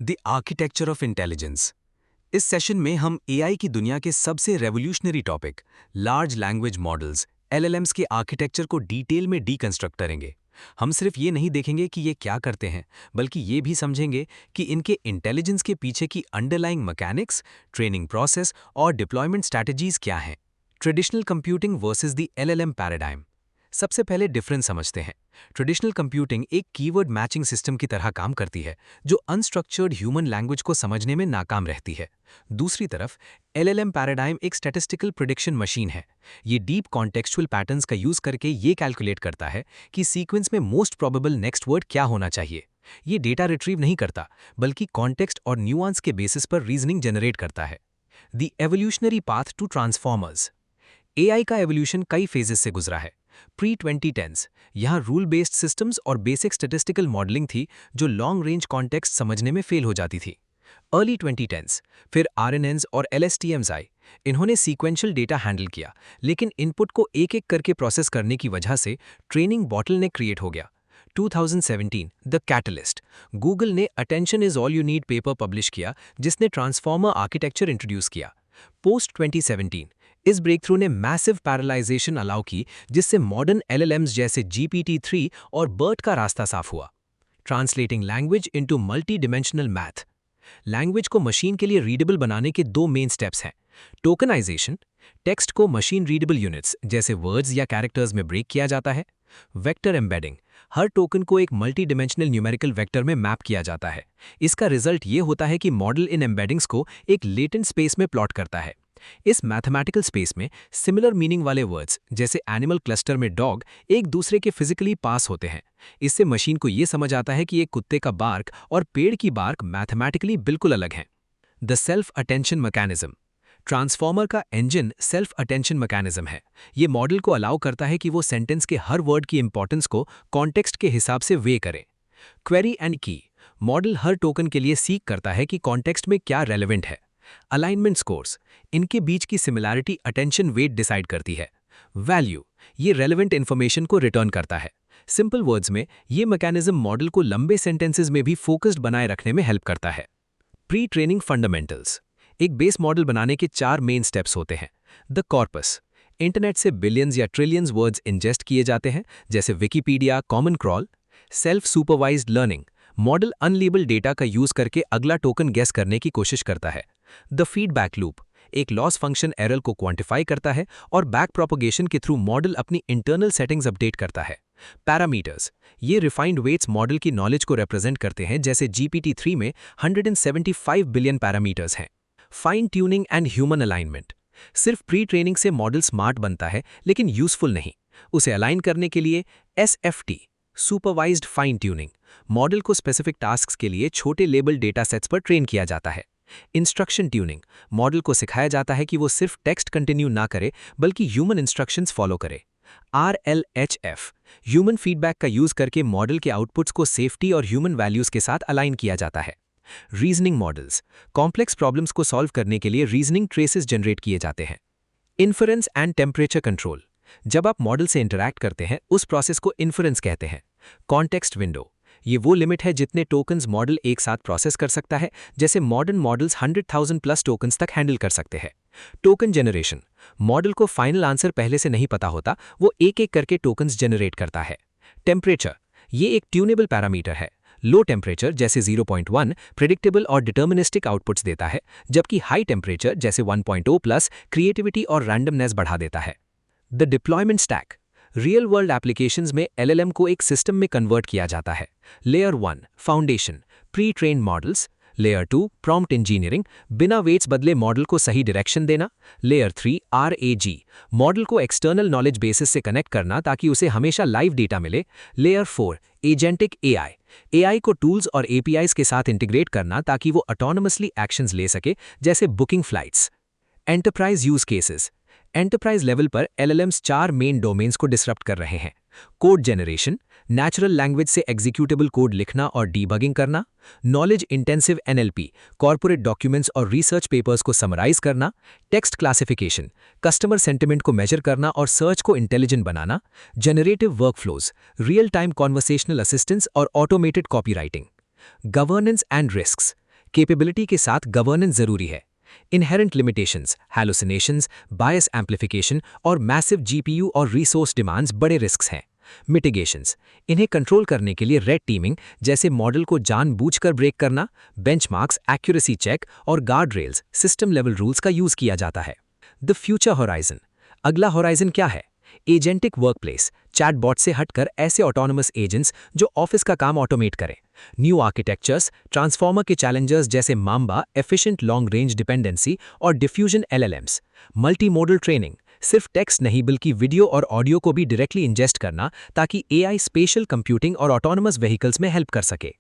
The architecture of intelligence. इस session में हम एआई की दुनिया के सबसे revolutionary topic large language models LLMs के आर्किटेक्चर को डिटेल में डीकंस्ट्रक्ट करेंगे। हम सिर्फ ये नहीं देखेंगे कि ये क्या करते हैं, बल्कि ये भी समझेंगे कि इनके इंटेलिजेंस के पीछे की अंडरलाइंग मैकेनिक्स, ट्रेनिंग प्रोसेस और डिप्लॉयमेंट स्ट्रैटेजीज क्या हैं। Traditional computing versus the LLM paradigm. सबसे पहले डिफरेंस समझते हैं। ट्रेडिशनल कंप्यूटिंग एक कीवर्ड मैचिंग सिस्टम की तरह काम करती है, जो अनस्ट्रक्चर्ड ह्यूमन लैंग्वेज को समझने में नाकाम रहती है। दूसरी तरफ एलएलएम पैराडाइम एक स्टैटिस्टिकल प्रिडिक्शन मशीन है। ये डीप कॉन्टेक्सचुअल पैटर्न्स का यूज करके ये कैलकुलेट करता है कि सीक्वेंस में मोस्ट प्रोबेबल नेक्स्ट वर्ड क्या होना चाहिए। ये डेटा रिट्रीव नहीं करता, बल्कि कॉन्टेक्स्ट और न्यूआंस के बेसिस पर रीजनिंग जनरेट करता है। The evolutionary path to transformers. AI का एवोल्यूशन कई फेजेस से गुजरा है। प्री 2010s यहाँ रूल बेस्ड सिस्टम्स और बेसिक स्टैटिस्टिकल मॉडलिंग थी, जो लॉन्ग रेंज कॉन्टेक्स्ट समझने में फेल हो जाती थी। अर्ली 2010s फिर आरएनएन्स और एलएसटीएम्स आए। इन्होंने सीक्वेंशियल डेटा हैंडल किया, लेकिन इनपुट को एक एक करके प्रोसेस करने की वजह से ट्रेनिंग बॉटलनेक क्रिएट हो गया। 2017 द कैटलिस्ट। गूगल ने attention is all you need paper publish किया, जिसने ट्रांसफॉर्मर आर्किटेक्चर इंट्रोड्यूस किया। पोस्ट 2017 इस ब्रेकथ्रू ने मैसिव पैरालाइजेशन अलाउ की, जिससे मॉडर्न एलएलएम्स जैसे GPT-3 और BERT का रास्ता साफ हुआ। Translating language into multi dimensional math. Language को मशीन के लिए रीडेबल बनाने के दो मेन स्टेप्स हैं। टोकनाइजेशन, टेक्स्ट को मशीन रीडेबल यूनिट्स जैसे वर्ड्स या कैरेक्टर्स में ब्रेक किया जाता है। वेक्टर एम्बेडिंग, हर टोकन को एक मल्टी डिमेंशनल न्यूमेरिकल वेक्टर में मैप किया जाता है। इसका रिजल्ट ये होता है कि मॉडल इन एम्बेडिंग्स को एक लेटेंट स्पेस में प्लॉट करता है। इस मैथमेटिकल स्पेस में सिमिलर मीनिंग वाले वर्ड्स जैसे एनिमल क्लस्टर में डॉग एक दूसरे के फिजिकली पास होते हैं। इससे मशीन को यह समझ आता है कि एक कुत्ते का बार्क और पेड़ की बार्क मैथमेटिकली बिल्कुल अलग हैं। The self attention mechanism. Transformer का इंजन सेल्फ अटेंशन मैकेनिज्म है। ये मॉडल को अलाउ करता है कि वो सेंटेंस के हर वर्ड की इंपॉर्टेंस को कॉन्टेक्स्ट के हिसाब से वे करे। क्वेरी एंड की। मॉडल हर टोकन के लिए सीक करता है कि कॉन्टेक्स्ट में क्या रेलेवेंट है। अलाइनमेंट स्कोर्स, इनके बीच की सिमिलैरिटी अटेंशन वेट डिसाइड करती है। वैल्यू, ये रेलेवेंट इंफॉर्मेशन को रिटर्न करता है। सिंपल वर्ड्स में ये मैकेनिज्म मॉडल को लंबे सेंटेंसेस में भी फोकस्ड बनाए रखने में हेल्प करता है। Pre training fundamentals. एक बेस मॉडल बनाने के 4 मेन स्टेप्स होते हैं। द कॉर्पस, इंटरनेट से बिलियंस या ट्रिलियंस वर्ड्स इंजेस्ट किए जाते हैं, जैसे Wikipedia, common crawl. Self supervised learning, model unlabelled data का यूज करके अगला टोकन गेस करने की कोशिश करता है। द फीडबैक लूप, एक लॉस फंक्शन एरर को क्वांटिफाई करता है और बैक प्रोपगेशन के थ्रू मॉडल अपनी इंटरनल सेटिंग्स अपडेट करता है। पैरामीटर्स, ये रिफाइंड वेट्स मॉडल की नॉलेज को रिप्रेजेंट करते हैं, जैसे GPT-3 में 175 बिलियन पैरामीटर्स हैं। Fine tuning and human alignment, सिर्फ प्री ट्रेनिंग से मॉडल स्मार्ट बनता है, लेकिन यूजफुल नहीं। उसे अलाइन करने के लिए SFT, supervised fine tuning, model को स्पेसिफिक टास्क्स के लिए छोटे लेबल डेटा सेट्स पर ट्रेन किया जाता है। इंस्ट्रक्शन ट्यूनिंग, मॉडल को सिखाया जाता है कि वो सिर्फ टेक्स्ट कंटिन्यू ना करे, बल्कि ह्यूमन इंस्ट्रक्शंस फॉलो करे। RLHF, ह्यूमन फीडबैक का यूज करके मॉडल के आउटपुट्स को सेफ्टी और ह्यूमन वैल्यूज के साथ अलाइन किया जाता है। रीजनिंग मॉडल्स, कॉम्प्लेक्स प्रॉब्लम्स को सॉल्व करने के लिए रीजनिंग ट्रेसेस जनरेट किए जाते हैं। इन्फरेंस एंड टेम्परेचर कंट्रोल, जब आप मॉडल से इंटरैक्ट करते हैं उस प्रोसेस को इन्फरेंस कहते हैं। कॉन्टेक्स्ट विंडो, ये वो लिमिट है जितने टोकन्स मॉडल एक साथ प्रोसेस कर सकता है, जैसे मॉडर्न मॉडल्स 100,000 प्लस टोकन्स तक हैंडल कर सकते हैं। टोकन जनरेशन, मॉडल को फाइनल आंसर पहले से नहीं पता होता, वो एक एक करके टोकन्स जनरेट करता है। टेम्परेचर, ये एक ट्यूनेबल पैरामीटर है। लो टेम्परेचर जैसे 0.1 प्रेडिक्टेबल और डिटर्मिनिस्टिक आउटपुट्स देता है, जबकि हाई टेम्परेचर जैसे 1.0 प्लस क्रिएटिविटी और रैंडमनेस बढ़ा देता है। The deployment stack, real world applications में LLM को एक सिस्टम में कन्वर्ट किया जाता है। Layer 1 foundation, pre trained models. Layer 2 prompt engineering, बिना वेट्स बदले मॉडल को सही डायरेक्शन देना। लेयर 3 RAG, मॉडल को एक्सटर्नल नॉलेज बेसिस से कनेक्ट करना ताकि उसे हमेशा लाइव डेटा मिले। लेयर 4 एजेंटिक AI को टूल्स और APIs के साथ इंटीग्रेट करना ताकि वो ऑटोनोमसली एक्शंस ले सके, जैसे booking flights. Enterprise use cases, enterprise level पर LLMs 4 मेन डोमेन्स को डिसरप्ट कर रहे हैं। कोड जनरेशन, नेचुरल लैंग्वेज से एग्जीक्यूटेबल कोड लिखना और डीबगिंग करना। Knowledge intensive NLP, corporate documents और रिसर्च पेपर्स को समराइज करना। टेक्स्ट क्लासिफिकेशन, कस्टमर सेंटिमेंट को मेजर करना और सर्च को इंटेलिजेंट बनाना। Generative workflows, real time conversational assistance और automated copywriting. Governance and risks, capability के साथ गवर्नेंस जरूरी है। इनहेरेंट लिमिटेशंस, हैलुसिनेशंस, बायस एम्प्लीफिकेशन और मैसिव जीपीयू और रिसोर्स डिमांड्स बड़े रिस्क्स हैं। मिटिगेशंस, इन्हें कंट्रोल करने के लिए रेड टीमिंग जैसे मॉडल को जानबूझकर ब्रेक करना, बेंचमार्क्स, एक्यूरेसी चेक और guard rails, system level rules का यूज किया जाता है। द फ्यूचर होराइजन, अगला होराइजन क्या है? एजेंटिक वर्कप्लेस, चैटबॉट से हटकर ऐसे ऑटोनमस एजेंट्स जो ऑफिस का काम ऑटोमेट करें। न्यू आर्किटेक्चर्स, ट्रांसफॉर्मर के चैलेंजर्स जैसे Mamba, efficient long range dependency और diffusion LLMs. Multi model training, सिर्फ टेक्स्ट नहीं बल्कि वीडियो और ऑडियो को भी डायरेक्टली इंजेस्ट करना ताकि एआई स्पेशल कंप्यूटिंग और ऑटोनमस व्हीकल्स में हेल्प कर सके।